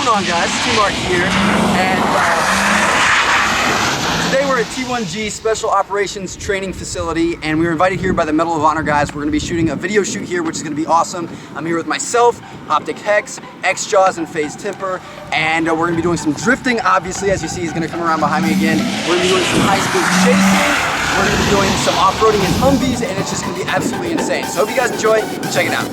going on, guys? TmarTn here, and today we're at T1G Special Operations Training Facility, and we were invited here by the Medal of Honor guys. We're going to be shooting a video shoot here, which is going to be awesome. I'm here with myself, OpTic Hex, xJawz, and FaZe Temperrr, and we're going to be doing some drifting. Obviously, as you see, he's going to come around behind me again. We're going to be doing some high-speed chasing. We're going to be doing some off-roading in Humvees, and it's just going to be absolutely insane. So hope you guys enjoy, and check it out.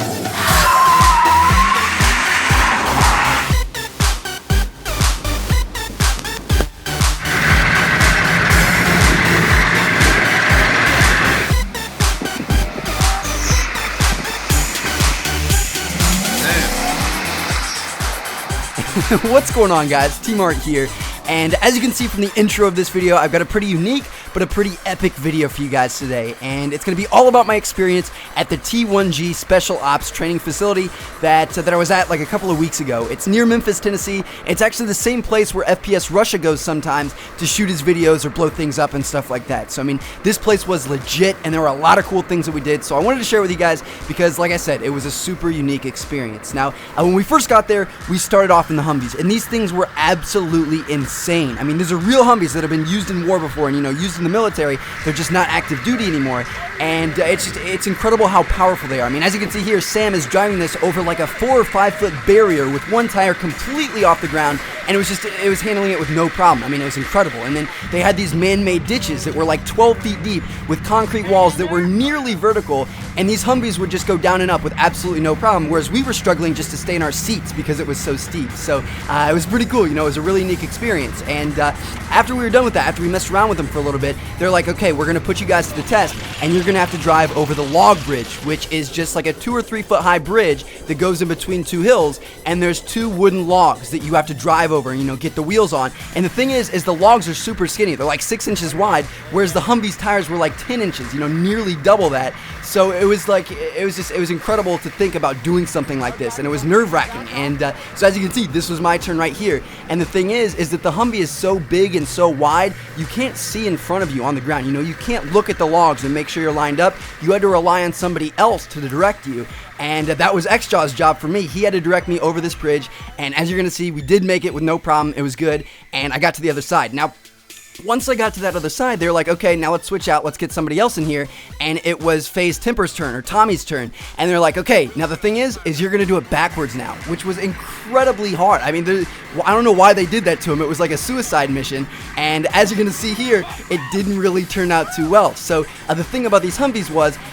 What's going on, guys? TmarTn here, and as you can see from the intro of this video, I've got a pretty unique but a pretty epic video for you guys today, and it's going to be all about my experience at the T1G Special Ops Training Facility that I was at like a couple of weeks ago. It's near Memphis, Tennessee. It's actually the same place where FPS Russia goes sometimes to shoot his videos or blow things up and stuff like that. So I mean, this place was legit, and there were a lot of cool things that we did, so I wanted to share with you guys because, like I said, it was a super unique experience. Now, when we first got there, we started off in the Humvees, and these things were absolutely insane. I mean, these are real Humvees that have been used in war before, and, you know, used in the military. They're just not active duty anymore, and it's incredible how powerful they are. I mean, as you can see here, Sam is driving this over like a 4 or 5 foot barrier with one tire completely off the ground, and it was handling it with no problem. I mean, it was incredible. And then they had these man-made ditches that were like 12 feet deep with concrete walls that were nearly vertical, and these Humvees would just go down and up with absolutely no problem, whereas we were struggling just to stay in our seats because it was so steep. So it was pretty cool. You know, it was a really unique experience. And after we were done with that, after we messed around with them for a little bit, they're like, okay, we're going to put you guys to the test, and you're going to have to drive over the log bridge, which is just like a 2 or 3 foot high bridge that goes in between 2 hills, and there's 2 wooden logs that you have to drive over and, you know, get the wheels on. And the thing is the logs are super skinny. They're like 6 inches wide, whereas the Humvee's tires were like 10 inches, you know, nearly double that. So it was like, it was incredible to think about doing something like this, and it was nerve-wracking. And so as you can see, this was my turn right here. And the thing is that the Humvee is so big and so wide, you can't see in front of you on the ground. You know, you can't look at the logs and make sure you're lined up. You had to rely on somebody else to direct you. And that was xJawz's job for me. He had to direct me over this bridge, and as you're going to see, we did make it with no problem. It was good, and I got to the other side. Now, once I got to that other side, they were like, okay, now let's switch out, let's get somebody else in here, and it was FaZe Temperrr's turn, or Tommy's turn, and they're like, okay, now the thing is you're going to do it backwards now, which was incredibly hard. I mean, I don't know why they did that to him. It was like a suicide mission, and as you're going to see here, it didn't really turn out too well. So the thing about these Humvees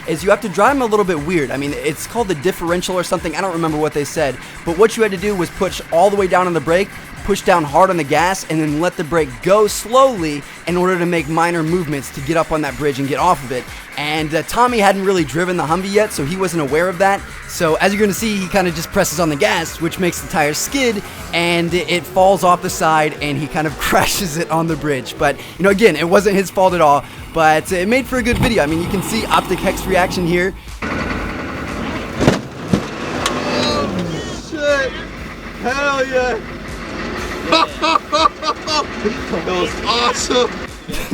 is you have to drive them a little bit weird. I mean, it's called the differential or something. I don't remember what they said, but what you had to do was push all the way down on the brake, push down hard on the gas, and then let the brake go slowly in order to make minor movements to get up on that bridge and get off of it. And Tommy hadn't really driven the Humvee yet, so he wasn't aware of that. So as you're going to see, he kind of just presses on the gas, which makes the tires skid, and it falls off the side, and he kind of crashes it on the bridge. But, you know, again, it wasn't his fault at all, but it made for a good video. I mean, you can see OpTic Hex's reaction here. Oh, shit! Hell yeah! That was awesome.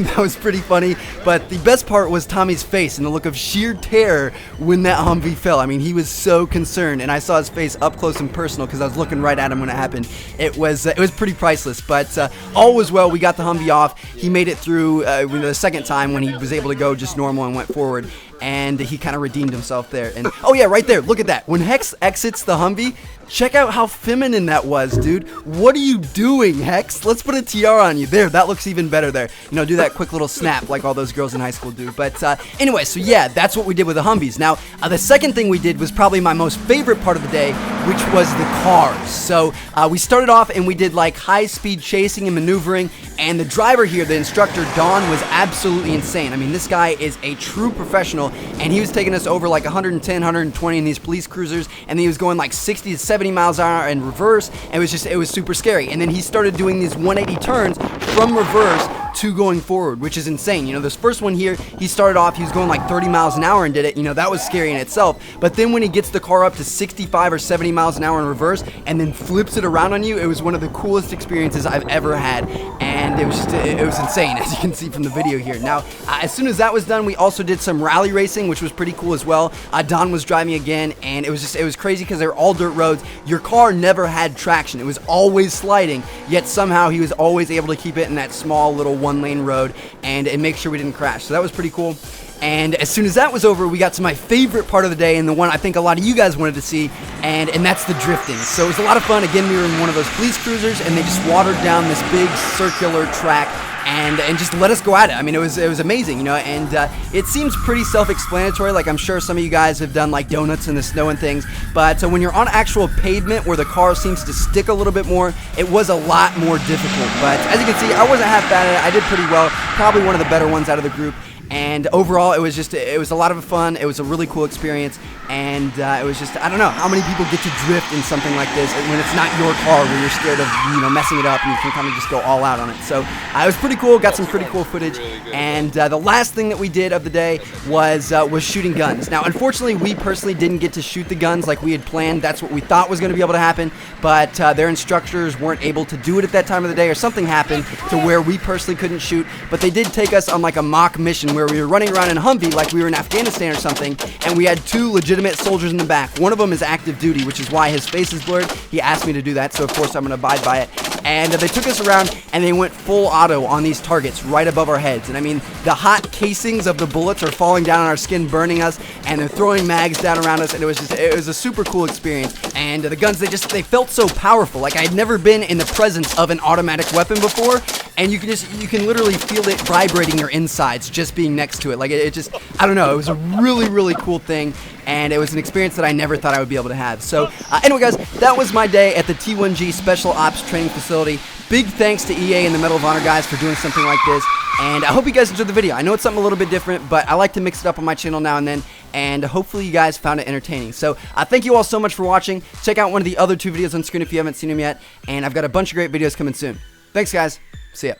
That was pretty funny, but the best part was Tommy's face and the look of sheer terror when that Humvee fell. I mean, he was so concerned, and I saw his face up close and personal because I was looking right at him when it happened. It was pretty priceless, but all was well. We got the Humvee off. He made it through the second time when he was able to go just normal and went forward, and he kind of redeemed himself there. And oh yeah, right there, look at that. When Hex exits the Humvee, check out how feminine that was, dude. What are you doing, Hex? Let's put a tiara on you. There, that looks even better there. You know, do that quick little snap like all those girls in high school do. But anyway, so yeah, that's what we did with the Humvees. Now, the second thing we did was probably my most favorite part of the day, which was the cars. So we started off and we did like high-speed chasing and maneuvering, and the driver here, the instructor, Don, was absolutely insane. I mean, this guy is a true professional, and he was taking us over like 110, 120 in these police cruisers, and he was going like 60 to 70 miles an hour in reverse, and it was super scary. And then he started doing these 180 turns from reverse to going forward, which is insane. You know, this first one here, he started off, he was going like 30 miles an hour and did it. You know, that was scary in itself. But then when he gets the car up to 65 or 70 miles an hour in reverse and then flips it around on you, it was one of the coolest experiences I've ever had. And it was just, it was insane, as you can see from the video here. Now, as soon as that was done, we also did some rally racing, which was pretty cool as well. Don was driving again, and it was crazy because they were all dirt roads. Your car never had traction. It was always sliding, yet somehow he was always able to keep it in that small little one-lane road and make sure we didn't crash. So that was pretty cool. And as soon as that was over, we got to my favorite part of the day, and the one I think a lot of you guys wanted to see, and that's the drifting. So it was a lot of fun. Again, we were in one of those police cruisers, and they just watered down this big circular track and just let us go at it. I mean, it was amazing, you know, and it seems pretty self-explanatory. Like, I'm sure some of you guys have done like donuts in the snow and things, but when you're on actual pavement where the car seems to stick a little bit more, it was a lot more difficult. But as you can see, I wasn't half bad at it. I did pretty well, probably one of the better ones out of the group. And overall, it was a lot of fun. It was a really cool experience, and it was just, I don't know how many people get to drift in something like this when it's not your car, where you're scared of, you know, messing it up, and you can kind of just go all out on it. So it was pretty cool. Got some pretty cool footage. And the last thing that we did of the day was shooting guns. Now, unfortunately, we personally didn't get to shoot the guns like we had planned. That's what we thought was going to be able to happen, but their instructors weren't able to do it at that time of the day, or something happened to where we personally couldn't shoot. But they did take us on like a mock mission where we were running around in a Humvee like we were in Afghanistan or something, and we had two legitimate soldiers in the back. One of them is active duty, which is why his face is blurred. He asked me to do that, so of course I'm going to abide by it. And they took us around, and they went full auto on these targets right above our heads. And I mean, the hot casings of the bullets are falling down on our skin, burning us, and they're throwing mags down around us, and it was a super cool experience. And the guns, they felt so powerful. Like, I had never been in the presence of an automatic weapon before, and you can literally feel it vibrating your insides just being next to it. Like, it just, I don't know, it was a really, really cool thing, and it was an experience that I never thought I would be able to have. So anyway, guys, that was my day at the T1G Special Ops Training Facility. Big thanks to EA and the Medal of Honor guys for doing something like this, and I hope you guys enjoyed the video. I know it's something a little bit different, but I like to mix it up on my channel now and then, and hopefully you guys found it entertaining. So thank you all so much for watching. Check out one of the other two videos on screen if you haven't seen them yet, and I've got a bunch of great videos coming soon. Thanks, guys. See ya.